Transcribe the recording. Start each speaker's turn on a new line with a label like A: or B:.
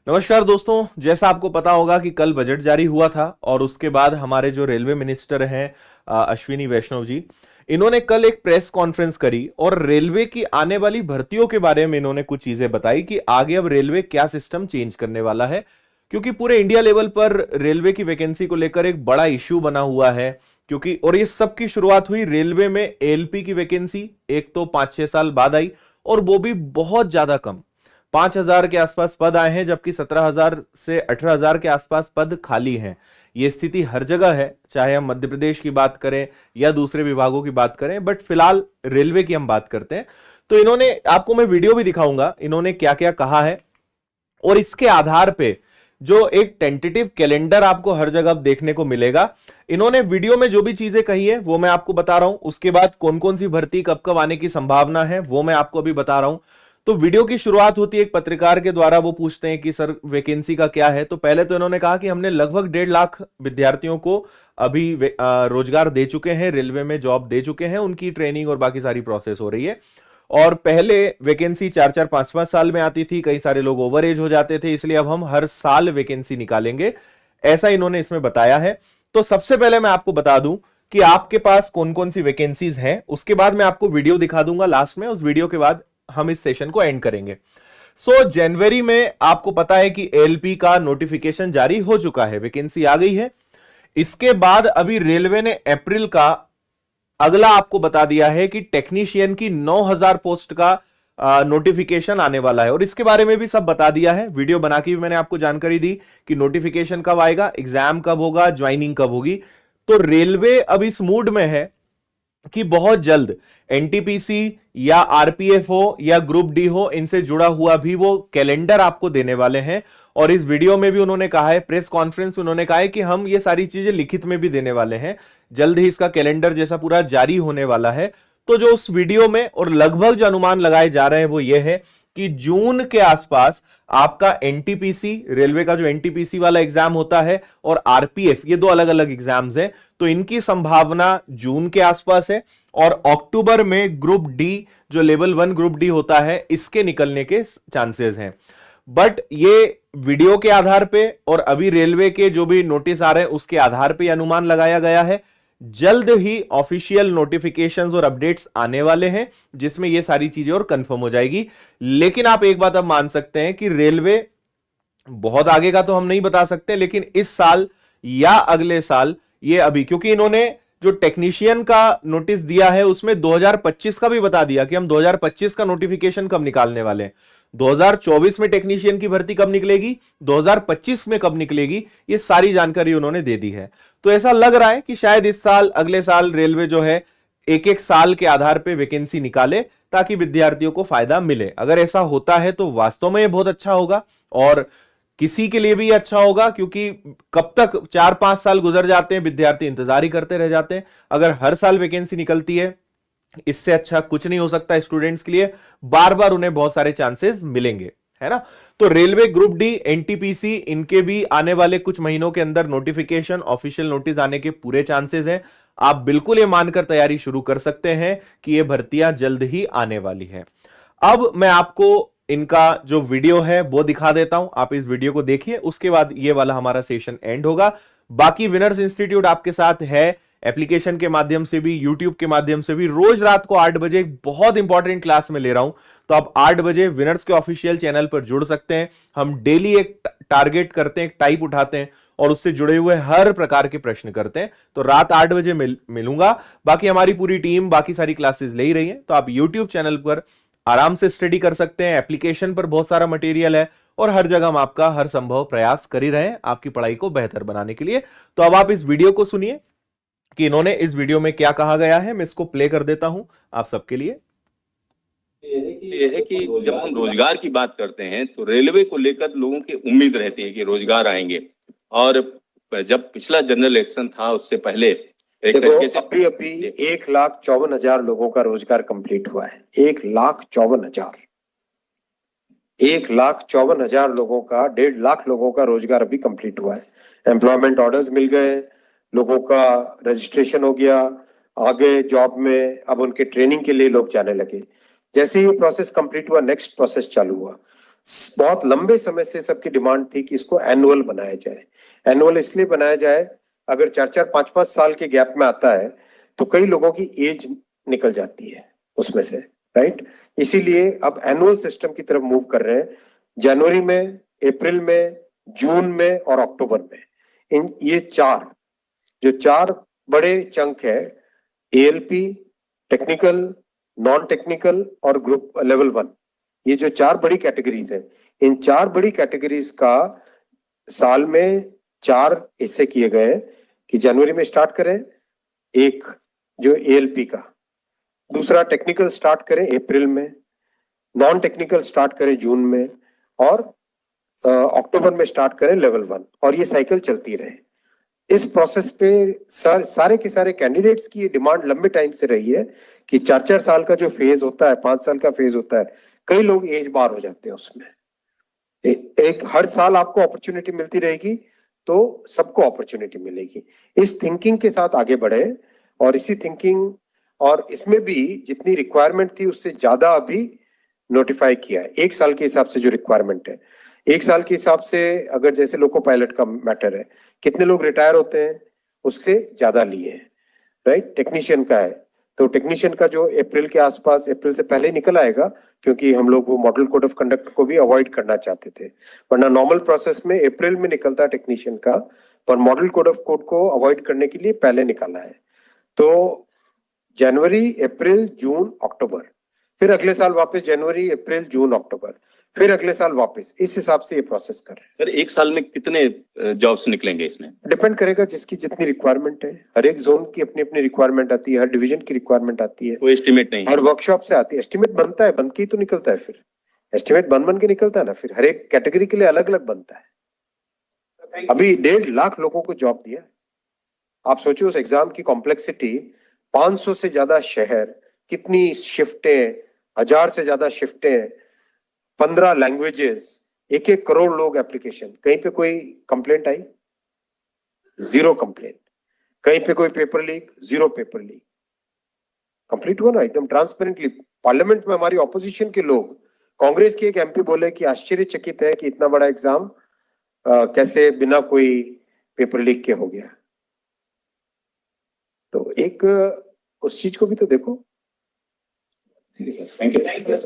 A: नमस्कार दोस्तों। जैसा आपको पता होगा कि कल बजट जारी हुआ था और उसके बाद हमारे जो रेलवे मिनिस्टर हैं अश्विनी वैष्णव जी, इन्होंने कल एक प्रेस कॉन्फ्रेंस करी और रेलवे की आने वाली भर्तियों के बारे में इन्होंने कुछ चीजें बताई कि आगे अब रेलवे क्या सिस्टम चेंज करने वाला है। क्योंकि पूरे इंडिया लेवल पर रेलवे की वैकेंसी को लेकर एक बड़ा इश्यू बना हुआ है। क्योंकि और ये सब की शुरुआत हुई रेलवे में एएलपी की वैकेंसी एक तो 5-6 साल बाद आई, और वो भी बहुत ज्यादा कम। 5,000 के आसपास पद आए हैं, जबकि 17,000 से 18,000 के आसपास पद खाली हैं। ये स्थिति हर जगह है, चाहे हम मध्य प्रदेश की बात करें या दूसरे विभागों की बात करें, बट फिलहाल रेलवे की हम बात करते हैं। तो इन्होंने, आपको मैं वीडियो भी दिखाऊंगा इन्होंने क्या क्या कहा है, और इसके आधार पे जो एक टेंटेटिव कैलेंडर आपको हर जगह देखने को मिलेगा। इन्होंने वीडियो में जो भी चीजें कही है वो मैं आपको बता रहा हूं, उसके बाद कौन कौन सी भर्ती कब कब आने की संभावना है वो मैं आपको अभी बता रहा हूं। तो वीडियो की शुरुआत होती है एक पत्रकार के द्वारा। वो पूछते हैं कि सर वैकेंसी का क्या है। तो पहले तो इन्होंने कहा कि हमने लगभग 1.5 लाख विद्यार्थियों को अभी रोजगार दे चुके हैं, रेलवे में जॉब दे चुके हैं, उनकी ट्रेनिंग और बाकी सारी प्रोसेस हो रही है। और पहले वैकेंसी 4-4 5-5 साल में आती थी, कई सारे लोग ओवर एज हो जाते थे, इसलिए अब हम हर साल वैकेंसी निकालेंगे, ऐसा इन्होंने इसमें बताया है। तो सबसे पहले मैं आपको बता दूं कि आपके पास कौन कौन सी वैकेंसीज हैं, उसके बाद मैं आपको वीडियो दिखा दूंगा लास्ट में। उस वीडियो के बाद हम इस सेशन को एंड करेंगे। जनवरी में आपको पता है कि एएलपी का नोटिफिकेशन जारी हो चुका है, वैकेंसी आ गई है। इसके बाद अभी रेलवे ने अप्रैल का अगला आपको बता दिया है कि टेक्नीशियन की 9,000 पोस्ट का नोटिफिकेशन आने वाला है, और इसके बारे में भी सब बता दिया है। वीडियो बना के भी मैंने आपको जानकारी दी कि नोटिफिकेशन कब आएगा, एग्जाम कब होगा, ज्वाइनिंग कब होगी। तो रेलवे अब इस मूड में है कि बहुत जल्द एनटीपीसी या आरपीएफ हो या ग्रुप डी हो, इनसे जुड़ा हुआ भी वो कैलेंडर आपको देने वाले हैं। और इस वीडियो में भी उन्होंने कहा है, प्रेस कॉन्फ्रेंस में उन्होंने कहा है कि हम ये सारी चीजें लिखित में भी देने वाले हैं, जल्द ही इसका कैलेंडर जैसा पूरा जारी होने वाला है। तो जो उस वीडियो में और लगभग जो अनुमान लगाए जा रहे हैं वो ये है कि जून के आसपास आपका एनटीपीसी, रेलवे का जो एनटीपीसी वाला एग्जाम होता है, और आरपीएफ, ये दो अलग अलग एग्जाम्स हैं, तो इनकी संभावना जून के आसपास है। और अक्टूबर में ग्रुप डी, जो लेवल 1 ग्रुप डी होता है, इसके निकलने के चांसेस हैं। बट ये वीडियो के आधार पे और अभी रेलवे के जो भी नोटिस आ रहे हैं उसके आधार पे अनुमान लगाया गया है। जल्द ही ऑफिशियल नोटिफिकेशंस और अपडेट्स आने वाले हैं, जिसमें ये सारी चीजें और कंफर्म हो जाएगी। लेकिन आप एक बात अब मान सकते हैं कि रेलवे, बहुत आगे का तो हम नहीं बता सकते, लेकिन इस साल या अगले साल, ये अभी क्योंकि इन्होंने जो टेक्नीशियन का नोटिस दिया है उसमें 2025 का भी बता दिया कि हम 2025 का नोटिफिकेशन कब निकालने वाले हैं। 2024 में टेक्नीशियन की भर्ती कब निकलेगी, 2025 में कब निकलेगी, ये सारी जानकारी उन्होंने दे दी है। तो ऐसा लग रहा है कि शायद इस साल अगले साल रेलवे जो है एक एक साल के आधार पर वैकेंसी निकाले, ताकि विद्यार्थियों को फायदा मिले। अगर ऐसा होता है तो वास्तव में ये बहुत अच्छा होगा, और किसी के लिए भी अच्छा होगा, क्योंकि कब तक 4-5 साल गुजर जाते हैं, विद्यार्थी इंतजार ही करते रह जाते हैं। अगर हर साल वैकेंसी निकलती है, इससे अच्छा कुछ नहीं हो सकता स्टूडेंट्स के लिए, बार बार उन्हें बहुत सारे चांसेस मिलेंगे, है ना। तो रेलवे, ग्रुप डी, एनटीपीसी, इनके भी आने वाले कुछ महीनों के अंदर नोटिफिकेशन, ऑफिशियल नोटिस आने के पूरे चांसेस हैं। आप बिल्कुल ये मानकर तैयारी शुरू कर सकते हैं कि ये भर्तियां जल्द ही आने वाली है। अब मैं आपको इनका जो वीडियो है वो दिखा देता हूं, आप इस वीडियो को देखिए, उसके बाद ये वाला हमारा सेशन एंड होगा। बाकी विनर्स इंस्टीट्यूट आपके साथ है, एप्लीकेशन के माध्यम से भी, यूट्यूब के माध्यम से भी। रोज रात को 8 बजे एक बहुत इंपॉर्टेंट क्लास में ले रहा हूं, तो आप 8 बजे विनर्स के ऑफिशियल चैनल पर जुड़ सकते हैं। हम डेली एक टारगेट करते हैं, एक टाइप उठाते हैं और उससे जुड़े हुए हर प्रकार के प्रश्न करते हैं। तो रात 8 बजे मिलूंगा। बाकी हमारी पूरी टीम बाकी सारी क्लासेस ले ही रही है, तो आप यूट्यूब चैनल पर आराम से स्टडी कर सकते हैं। एप्लीकेशन पर बहुत सारा मटेरियल है, और हर जगह हम आपका हर संभव प्रयास कर ही रहे हैं आपकी पढ़ाई को बेहतर बनाने के लिए। तो अब आप इस वीडियो को सुनिए कि इन्होंने इस वीडियो में क्या कहा गया है। मैं इसको प्ले कर देता हूं आप सबके लिए।
B: ये है कि जब हम रोजगार की बात करते हैं तो रेलवे को लेकर लोगों की उम्मीद रहती है कि रोजगार आएंगे। और जब पिछला जनरल इलेक्शन था उससे पहले एक तरीके से
C: अभी 1,54,000 लोगों का रोजगार कंप्लीट हुआ है। 1,54,000 1,54,000 लोगों का, 1.5 लाख लोगों का रोजगार अभी कंप्लीट हुआ है। एम्प्लॉयमेंट ऑर्डर्स मिल गए, लोगों का रजिस्ट्रेशन हो गया, आगे जॉब में अब उनके ट्रेनिंग के लिए लोग जाने लगे। जैसे ही प्रोसेस कंप्लीट हुआ, नेक्स्ट प्रोसेस चालू हुआ। बहुत लंबे समय से सबकी डिमांड थी कि इसको एनुअल बनाया जाए। एनुअल इसलिए बनाया जाए, अगर 4-4, 5-5 साल के गैप में आता है तो कई लोगों की एज निकल जाती है उसमें से, राइट। इसीलिए अब एनुअल सिस्टम की तरफ मूव कर रहे हैं। जनवरी में, अप्रैल में, जून में और अक्टूबर में, इन ये चार बड़े चंक है, एएलपी, टेक्निकल, नॉन टेक्निकल और ग्रुप लेवल 1, ये जो 4 बड़ी कैटेगरीज हैं, इन 4 बड़ी कैटेगरीज का साल में 4 हिस्से किए गए हैं कि जनवरी में स्टार्ट करें एक जो एएलपी का, दूसरा टेक्निकल स्टार्ट करें अप्रैल में, नॉन टेक्निकल स्टार्ट करें जून में और अक्टूबर में स्टार्ट करें लेवल 1, और ये साइकिल चलती रहे। इस प्रोसेस पे सारे के सारे कैंडिडेट्स की डिमांड लंबे टाइम से रही है कि 4-4 साल का जो फेज होता है, 5 साल का फेज होता है, कई लोग एज बार हो जाते हैं उसमें। एक हर साल आपको अपॉर्चुनिटी मिलती रहेगी तो सबको अपॉर्चुनिटी मिलेगी। इस थिंकिंग के साथ आगे बढ़े और इसी थिंकिंग और इसमें भी जितनी रिक्वायरमेंट थी उससे ज्यादा अभी नोटिफाई किया है। 1 साल के हिसाब से जो रिक्वायरमेंट है, 1 साल के हिसाब से अगर जैसे लोको पायलट का मैटर है, कितने लोग रिटायर होते हैं उससे ज्यादा लिए हैं, राइट। टेक्नीशियन का है तो टेक्नीशियन का जो अप्रैल के आसपास, अप्रैल से पहले निकल आएगा, क्योंकि हम लोग वो मॉडल कोड ऑफ कंडक्ट को भी अवॉइड करना चाहते थे, वरना नॉर्मल प्रोसेस में अप्रैल में निकलता टेक्नीशियन का, पर मॉडल कोड ऑफ कोड को अवॉइड करने के लिए पहले निकाला है। तो जनवरी, अप्रैल, जून, अक्टूबर, फिर अगले साल वापस जनवरी, अप्रैल, जून, अक्टूबर, फिर अगले साल वापस, इस हिसाब से ये प्रोसेस कर रहे हैं।
B: सर 1 साल में कितने जॉब्स निकलेंगे इसमें?
C: डिपेंड करेगा जिसकी जितनी रिक्वायरमेंट है, हर एक जोन की अपनी अपनी रिक्वायरमेंट आती है, हर डिवीजन की रिक्वायरमेंट आती है,
B: कोई एस्टिमेट नहीं?
C: हर वर्कशॉप से आती है। एस्टिमेट बनता है, बन के ही तो निकलता है, फिर एस्टिमेट बन के निकलता है ना, फिर हर एक कैटेगरी के लिए अलग अलग बनता है। अभी 1.5 लाख लोगों को जॉब दिया। आप सोचिए उस एग्जाम की कॉम्प्लेक्सिटी, 500 से ज्यादा शहर, कितनी शिफ्टें, 1000 से ज्यादा शिफ्टें, 15 लैंग्वेजेस, 1-1 करोड़ लोग एप्लीकेशन। कहीं पे कोई कंप्लेंट आई? 0 कंप्लेंट। कहीं पे कोई paper leak? 0 paper leak. Complete हुआ ना एकदम ट्रांसपेरेंटली। पार्लियामेंट में हमारी ऑपोजिशन के लोग, कांग्रेस के एक एमपी बोले कि आश्चर्यचकित है कि इतना बड़ा एग्जाम कैसे बिना कोई पेपर लीक के हो गया। तो एक उस चीज को भी तो देखो।
B: Thank you.